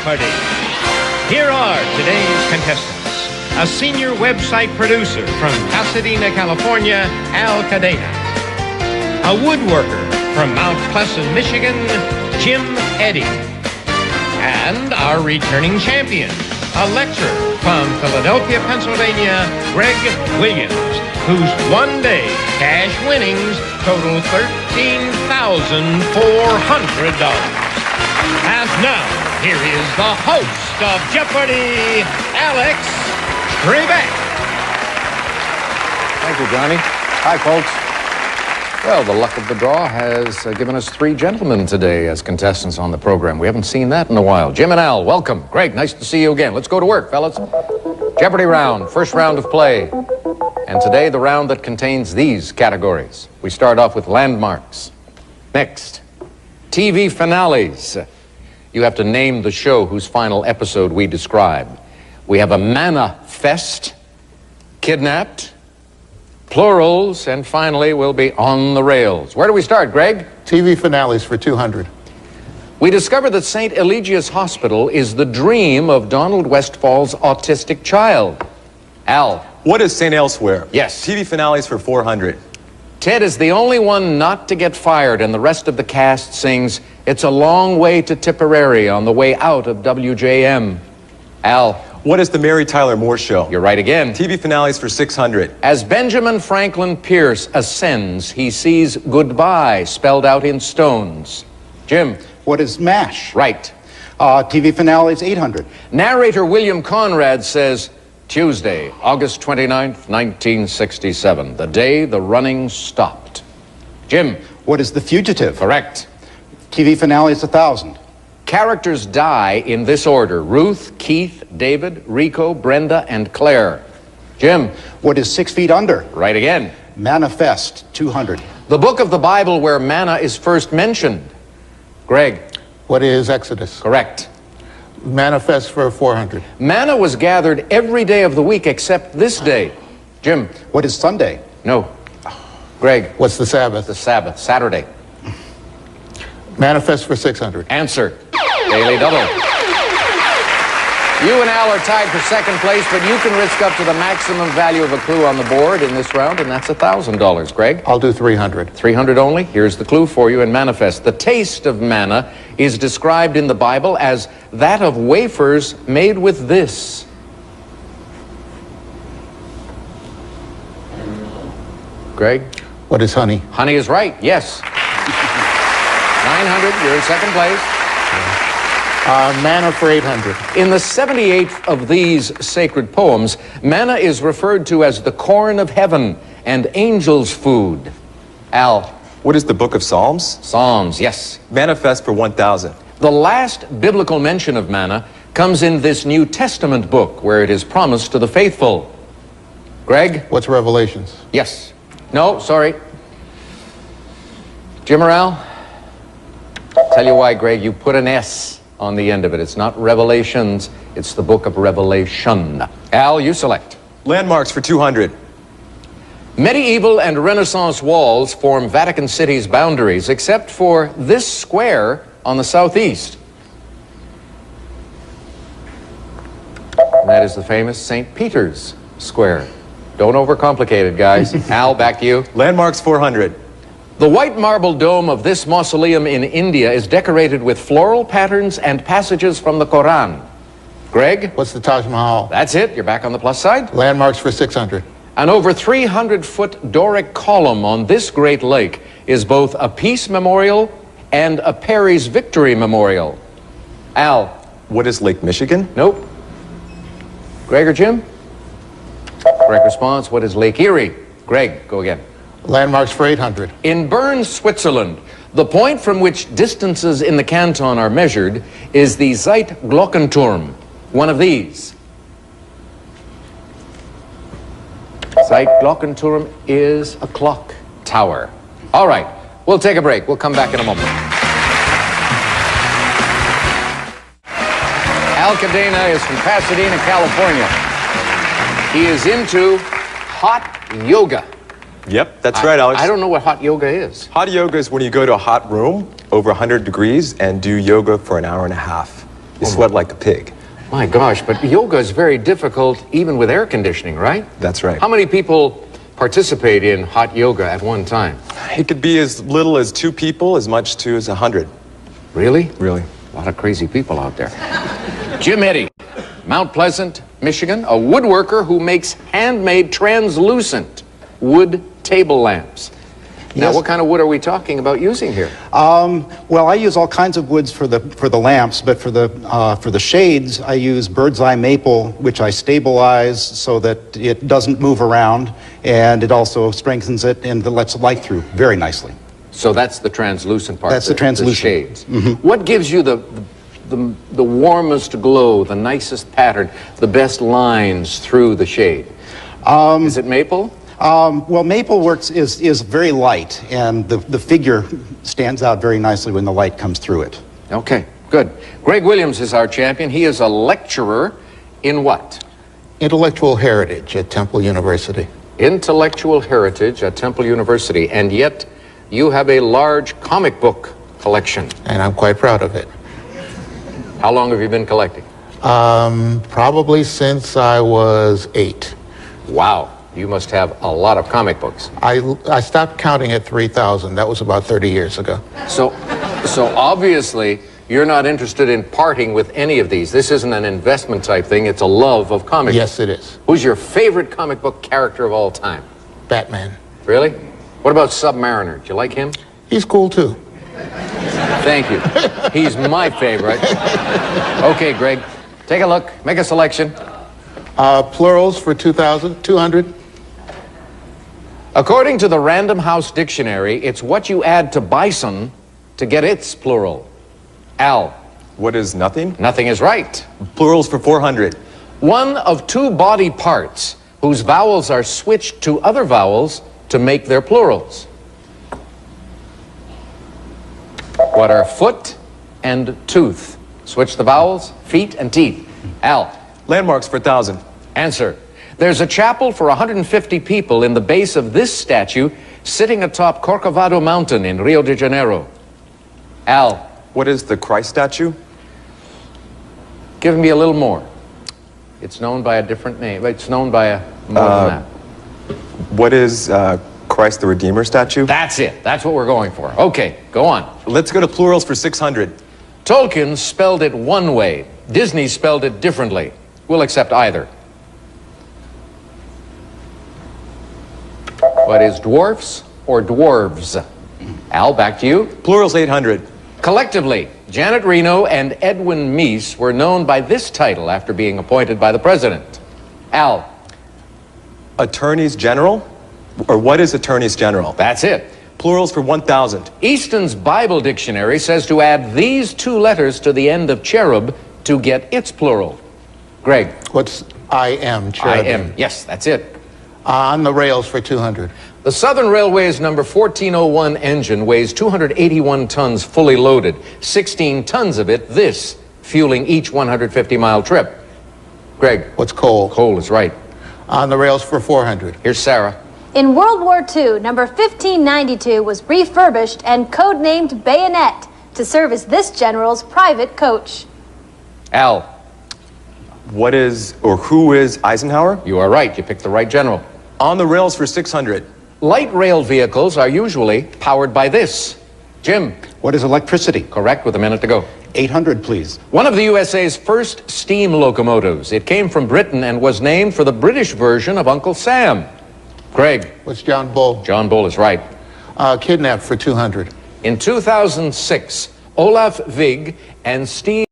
Jeopardy! Here are today's contestants. A senior website producer from Pasadena, California, Al Cadena. A woodworker from Mount Pleasant, Michigan, Jim Eddy. And our returning champion, a lecturer from Philadelphia, Pennsylvania, Greg Williams, whose one-day cash winnings total $13,400. And now, here is the host of Jeopardy, Alex Trebek. Thank you, Johnny. Hi, folks. Well, the luck of the draw has given us three gentlemen today as contestants on the program. We haven't seen that in a while. Jim and Al, welcome. Greg, nice to see you again. Let's go to work, fellas. Jeopardy round, first round of play. And today, the round that contains these categories. We start off with landmarks. Next, TV finales. You have to name the show whose final episode we describe. We have a Mana Fest, Kidnapped, Plurals, and finally we'll be On the Rails. Where do we start, Greg? TV finales for 200. We discover that St. Eligius Hospital is the dream of Donald Westfall's autistic child. Al. What is St. Elsewhere? Yes. TV finales for 400. Ted is the only one not to get fired, and the rest of the cast sings It's a Long Way to Tipperary on the way out of WJM. Al. What is the Mary Tyler Moore Show? You're right again. TV finales for 600. As Benjamin Franklin Pierce ascends, he sees goodbye spelled out in stones. Jim. What is MASH? Right. TV finales 800. Narrator William Conrad says, Tuesday, August 29th, 1967, the day the running stopped. Jim. What is The Fugitive? Correct. TV finales 1000. Characters die in this order: Ruth, Keith, David, Rico, Brenda, and Claire. Jim. What is 6 Feet Under? Right again. Manifest 200. The book of the Bible where manna is first mentioned. Greg. What is Exodus? Correct. Manifest for 400. Manna was gathered every day of the week except this day. Jim. What is Sunday? No. Greg. What's the Sabbath? The Sabbath. Saturday. Manifest for 600. Answer. Daily double. You and Al are tied for second place, but you can risk up to the maximum value of a clue on the board in this round, and that's $1,000. Greg? I'll do 300. 300 only? Here's the clue for you in Manifest. The taste of manna is described in the Bible as that of wafers made with this. Greg? What is honey? Honey is right, yes. 900, you're in second place. Manna for 800. In the 78th of these sacred poems, manna is referred to as the corn of heaven and angels' food. Al. What is the Book of Psalms? Psalms, yes. Manifest for 1000. The last biblical mention of manna comes in this New Testament book where it is promised to the faithful. Greg? What's Revelations? Yes. No, sorry. Jim or Al? Tell you why, Greg, you put an S on the end of it. It's not Revelations, it's the book of Revelation. Al, you select. Landmarks for 200. Medieval and Renaissance walls form Vatican City's boundaries, except for this square on the southeast. And that is the famous St. Peter's Square. Don't overcomplicate it, guys. Al, back to you. Landmarks 400. The white marble dome of this mausoleum in India is decorated with floral patterns and passages from the Quran. Greg? What's the Taj Mahal? That's it. You're back on the plus side. Landmarks for 600. An over 300-foot Doric column on this great lake is both a peace memorial and a Perry's victory memorial. Al? What is Lake Michigan? Nope. Greg or Jim? Correct response. What is Lake Erie? Greg, go again. Landmarks for 800. In Bern, Switzerland, the point from which distances in the canton are measured is the Zeitglockenturm, one of these. Zeitglockenturm is a clock tower. All right, we'll take a break. We'll come back in a moment. Al Cadena is from Pasadena, California. He is into hot yoga. Yep, that's right, Alex. I don't know what hot yoga is. Hot yoga is when you go to a hot room over 100 degrees and do yoga for an hour and a half. You sweat like a pig. My gosh, but yoga is very difficult even with air conditioning, right? That's right. How many people participate in hot yoga at one time? It could be as little as 2 people, as much to as 100. Really? Really. A lot of crazy people out there. Jim Eddy, Mount Pleasant, Michigan, a woodworker who makes handmade translucent wood table lamps. Now, Yes. what kind of wood are we talking about using here? Well, I use all kinds of woods for the lamps, but for the shades, I use bird's eye maple, which I stabilize so that it doesn't move around, and it also strengthens it and it lets light through very nicely. So that's the translucent part. That's the translucent. shades. What gives you the warmest glow, the nicest pattern, the best lines through the shade? Is it maple? Well, maple works is very light, and the figure stands out very nicely when the light comes through it. Okay, good. Greg Williams is our champion. He is a lecturer in what? Intellectual heritage at Temple University. Intellectual heritage at Temple University, and yet you have a large comic book collection. And I'm quite proud of it. How long have you been collecting? Probably since I was 8. Wow, you must have a lot of comic books. I stopped counting at 3,000. That was about 30 years ago. So obviously, you're not interested in parting with any of these. This isn't an investment type thing. It's a love of comic Yes, books. it is. Who's your favorite comic book character of all time? Batman. Really? What about Submariner? Do you like him? He's cool too. Thank you. He's my favorite. Okay, Greg, take a look. Make a selection. Plurals for 200. According to the Random House Dictionary, it's what you add to bison to get its plural. Al, What is nothing? nothing is right. Plurals for 400. One of 2 body parts whose vowels are switched to other vowels to make their plurals. What are foot and tooth? Switch the vowels, feet and teeth. Al, Landmarks for 1,000. answer. There's a chapel for 150 people in the base of this statue sitting atop Corcovado Mountain in Rio de Janeiro. Al, What is the Christ statue? give me a little more. It's known by a different name. It's known by a more than that. What is Christ the Redeemer statue? That's it. That's what we're going for. Okay, go on. Let's go to plurals for 600. Tolkien spelled it one way. Disney spelled it differently. We'll accept either. What is dwarfs or dwarves? Al, back to you. Plurals 800. Collectively, Janet Reno and Edwin Meese were known by this title after being appointed by the president. Al, Attorneys General? Or what is Attorneys General? that's it. Plurals for 1,000. Easton's Bible Dictionary says to add these 2 letters to the end of cherub to get its plural. Greg, What's I am? I Cherubim. am. Yes, that's it. On the rails for 200. The Southern Railway's number 1401 engine weighs 281 tons fully loaded, 16 tons of it this, fueling each 150-mile trip. Greg, What's coal? coal is right. On the rails for 400. Here's Sarah. In World War II, number 1592 was refurbished and codenamed Bayonet to serve as this general's private coach. Al, What is, or who is Eisenhower? you are right. You picked the right general. On the rails for 600. Light rail vehicles are usually powered by this. Jim, What is electricity? correct with a minute to go. 800, please. One of the USA's first steam locomotives. It came from Britain and was named for the British version of Uncle Sam. Greg, What's John Bull? John Bull is right. Kidnapped for 200. In 2006, Olaf Vig and Steve